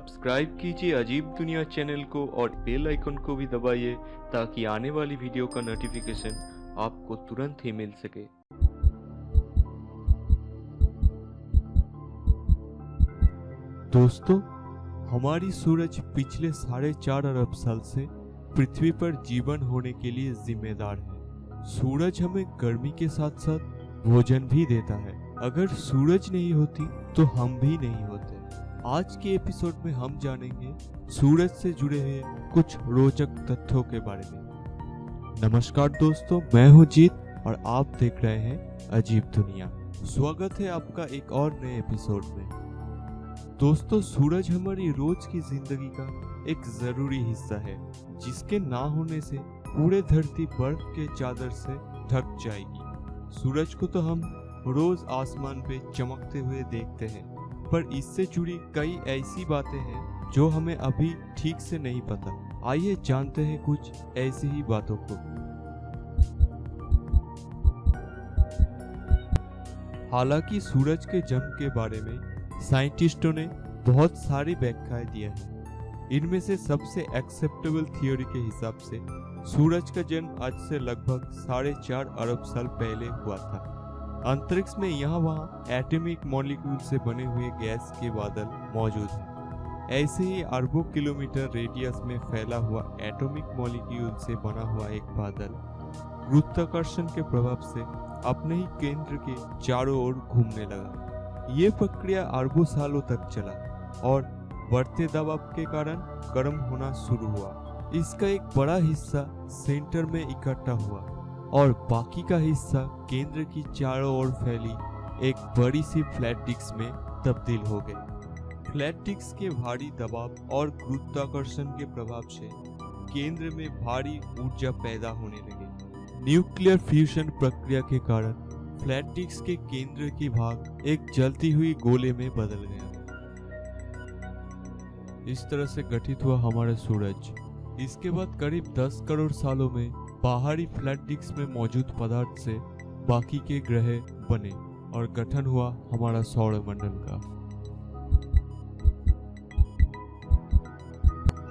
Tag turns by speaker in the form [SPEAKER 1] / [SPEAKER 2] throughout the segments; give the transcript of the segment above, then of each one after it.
[SPEAKER 1] Subscribe कीजिए अजीब दुनिया चैनल को और बेल आइकन को भी दबाइए ताकि आने वाली वीडियो का नोटिफिकेशन आपको तुरंत ही मिल सके।
[SPEAKER 2] दोस्तों, हमारी सूरज पिछले 4.5 अरब साल से पृथ्वी पर जीवन होने के लिए जिम्मेदार है। सूरज हमें गर्मी के साथ साथ भोजन भी देता है। अगर सूरज नहीं होती तो हम भी नहीं होते। आज के एपिसोड में हम जानेंगे सूरज से जुड़े हुए कुछ रोचक तथ्यों के बारे में। नमस्कार दोस्तों, मैं हूं जीत और आप देख रहे हैं अजीब दुनिया। स्वागत है आपका एक और नए एपिसोड में। दोस्तों, सूरज हमारी रोज की जिंदगी का एक जरूरी हिस्सा है, जिसके ना होने से पूरे धरती बर्फ के चादर से ढक जाएगी। सूरज को तो हम रोज आसमान पे चमकते हुए देखते हैं, पर इससे जुड़ी कई ऐसी बातें हैं जो हमें अभी ठीक से नहीं पता। आइए जानते हैं कुछ ऐसी ही बातों को। हालांकि सूरज के जन्म के बारे में साइंटिस्टों ने बहुत सारी व्याख्याएं दी हैं। इनमें से सबसे एक्सेप्टेबल थियोरी के हिसाब से सूरज का जन्म आज से लगभग 4.5 अरब साल पहले हुआ था। अंतरिक्ष में यहाँ वहाँ एटॉमिक मॉलिक्यूल से बने हुए गैस के बादल मौजूद हैं। ऐसे ही अरबों किलोमीटर रेडियस में फैला हुआ एटॉमिक मॉलिक्यूल से बना हुआ एक बादल गुरुत्वाकर्षण के प्रभाव से अपने ही केंद्र के चारों ओर घूमने लगा। ये प्रक्रिया अरबों सालों तक चला और बढ़ते दबाव के कारण गर्म होना शुरू हुआ। इसका एक बड़ा हिस्सा सेंटर में इकट्ठा हुआ और बाकी का हिस्सा केंद्र की चारों ओर फैली एक बड़ी सी फ्लैट डिस्क में तब्दील हो गई। फ्लैट डिस्क के भारी दबाव और गुरुत्वाकर्षण के प्रभाव से केंद्र में भारी ऊर्जा पैदा होने लगी। न्यूक्लियर फ्यूजन प्रक्रिया के कारण फ्लैट डिस्क के केंद्र की भाग एक जलती हुई गोले में बदल गया। इस तरह से गठित हुआ हमारा सूरज। इसके बाद करीब 10 करोड़ सालों में बाहरी फ्लैट डिस्क में मौजूद पदार्थ से बाकी के ग्रह बने और गठन हुआ हमारा सौरमंडल का।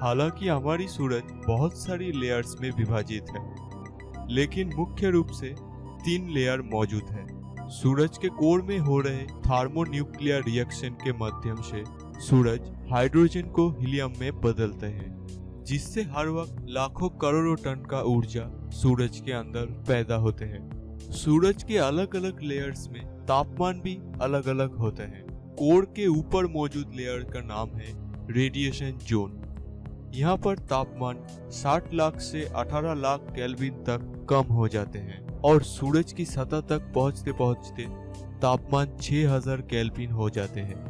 [SPEAKER 2] हालांकि हमारी सूरज बहुत सारी लेयर्स में विभाजित है, लेकिन मुख्य रूप से 3 लेयर मौजूद है। सूरज के कोर में हो रहे थर्मोन्यूक्लियर रिएक्शन के माध्यम से सूरज हाइड्रोजन को हीलियम में बदलते हैं, जिससे हर वक्त लाखों करोड़ों टन का ऊर्जा सूरज के अंदर पैदा होते हैं। सूरज के अलग अलग लेयर्स में तापमान भी अलग अलग होते हैं। कोर के ऊपर मौजूद लेयर का नाम है रेडिएशन जोन। यहाँ पर तापमान 60 लाख से 18 लाख केल्विन तक कम हो जाते हैं और सूरज की सतह तक पहुँचते पहुँचते तापमान 6000 केल्विन हो जाते हैं।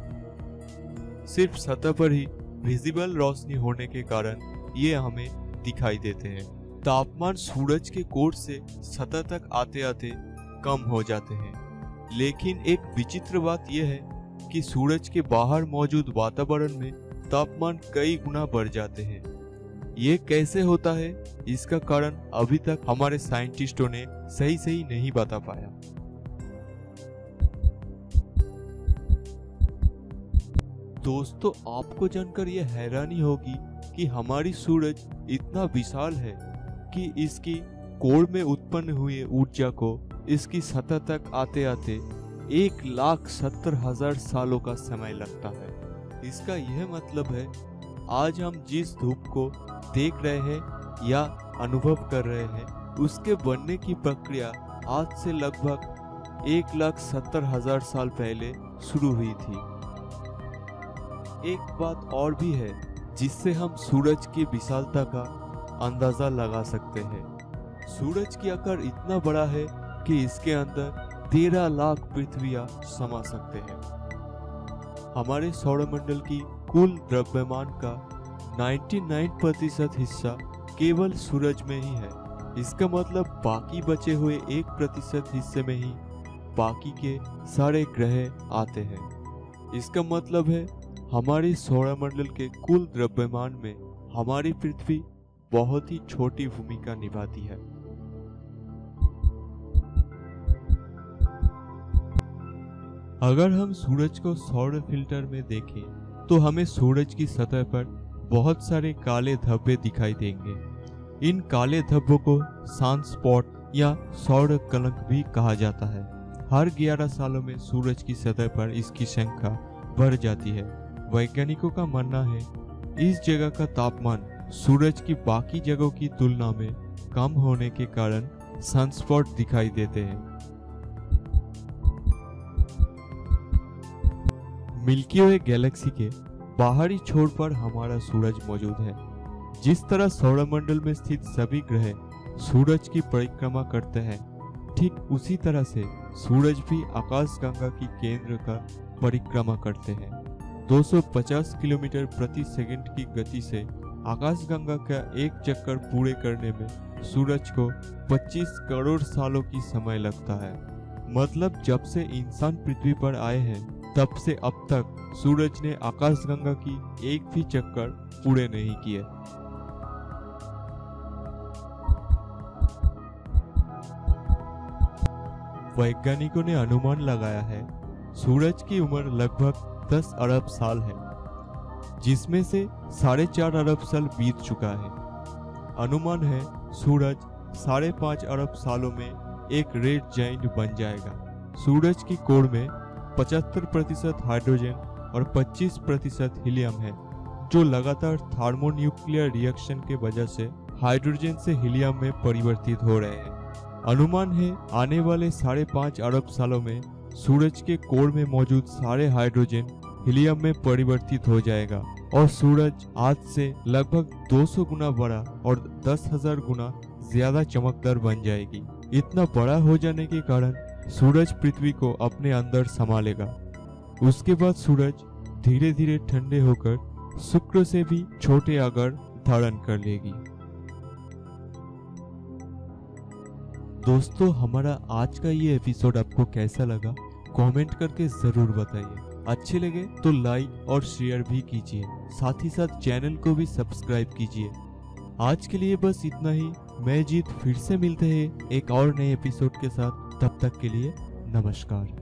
[SPEAKER 2] सिर्फ सतह पर ही विजिबल रोशनी होने के कारण ये हमें दिखाई देते हैं। तापमान सूरज के कोर से सतह तक आते आते कम हो जाते हैं, लेकिन एक विचित्र बात यह है कि सूरज के बाहर मौजूद वातावरण में तापमान कई गुना बढ़ जाते हैं। ये कैसे होता है, इसका कारण अभी तक हमारे साइंटिस्टों ने सही नहीं बता पाया। दोस्तों, आपको जानकर यह हैरानी होगी कि हमारी सूरज इतना विशाल है कि इसकी कोर में उत्पन्न हुई ऊर्जा को इसकी सतह तक आते आते 1,70,000 सालों का समय लगता है। इसका यह मतलब है आज हम जिस धूप को देख रहे हैं या अनुभव कर रहे हैं, उसके बनने की प्रक्रिया आज से लगभग 1,70,000 साल पहले शुरू हुई थी। एक बात और भी है जिससे हम सूरज की विशालता का अंदाजा लगा सकते हैं। सूरज की आकार इतना बड़ा है कि इसके अंदर 13 लाख पृथ्वियां समा सकते हैं। हमारे सौरमंडल की कुल द्रव्यमान का 99% हिस्सा केवल सूरज में ही है। इसका मतलब बाकी बचे हुए 1% हिस्से में ही बाकी के सारे ग्रह आते हैं। इसका मतलब है हमारे सौरमंडल के कुल द्रव्यमान में हमारी पृथ्वी बहुत ही छोटी भूमिका निभाती है। अगर हम सूरज को सौर फिल्टर में देखें तो हमें सूरज की सतह पर बहुत सारे काले धब्बे दिखाई देंगे। इन काले धब्बों को सनस्पॉट या सौर कलंक भी कहा जाता है। हर 11 सालों में सूरज की सतह पर इसकी संख्या बढ़ जाती है। वैज्ञानिकों का मानना है इस जगह का तापमान सूरज की बाकी जगहों की तुलना में कम होने के कारण सनस्पॉट दिखाई देते हैं। मिल्की वे गैलेक्सी के बाहरी छोर पर हमारा सूरज मौजूद है। जिस तरह सौरमंडल में स्थित सभी ग्रह सूरज की परिक्रमा करते हैं, ठीक उसी तरह से सूरज भी आकाशगंगा की केंद्र का परिक्रमा करते हैं। 250 किलोमीटर प्रति सेकंड की गति से आकाशगंगा का एक चक्कर पूरे करने में सूरज को 25 करोड़ सालों की समय लगता है। मतलब जब से इंसान पृथ्वी पर आए हैं तब से अब तक सूरज ने आकाशगंगा की एक भी चक्कर पूरे नहीं किए। वैज्ञानिकों ने अनुमान लगाया है सूरज की उम्र लगभग 10 अरब साल है, जिसमें से 4.5 अरब साल बीत चुका है। अनुमान है सूरज 5.5 अरब सालों में एक रेड जाइंट बन जाएगा। सूरज की कोर में 75% हाइड्रोजन और 25% हीलियम है, जो लगातार थर्मोन्यूक्लियर रिएक्शन के वजह से हाइड्रोजन से हीलियम में परिवर्तित हो रहे हैं। अनुमान है आने वाले 5.5 अरब सालों में सूरज के कोर में मौजूद सारे हाइड्रोजन हीलियम में परिवर्तित हो जाएगा और सूरज आज से लगभग 200 गुना बड़ा और 10,000 गुना ज्यादा चमकदार बन जाएगी। इतना बड़ा हो जाने के कारण सूरज पृथ्वी को अपने अंदर समा लेगा। उसके बाद सूरज धीरे धीरे ठंडे होकर शुक्र से भी छोटे आकार धारण कर लेगी। दोस्तों, हमारा आज का ये एपिसोड आपको कैसा लगा कमेंट करके जरूर बताइए। अच्छे लगे तो लाइक और शेयर भी कीजिए, साथ ही साथ चैनल को भी सब्सक्राइब कीजिए। आज के लिए बस इतना ही। मैं जीत फिर से मिलते हैं एक और नए एपिसोड के साथ। तब तक के लिए नमस्कार।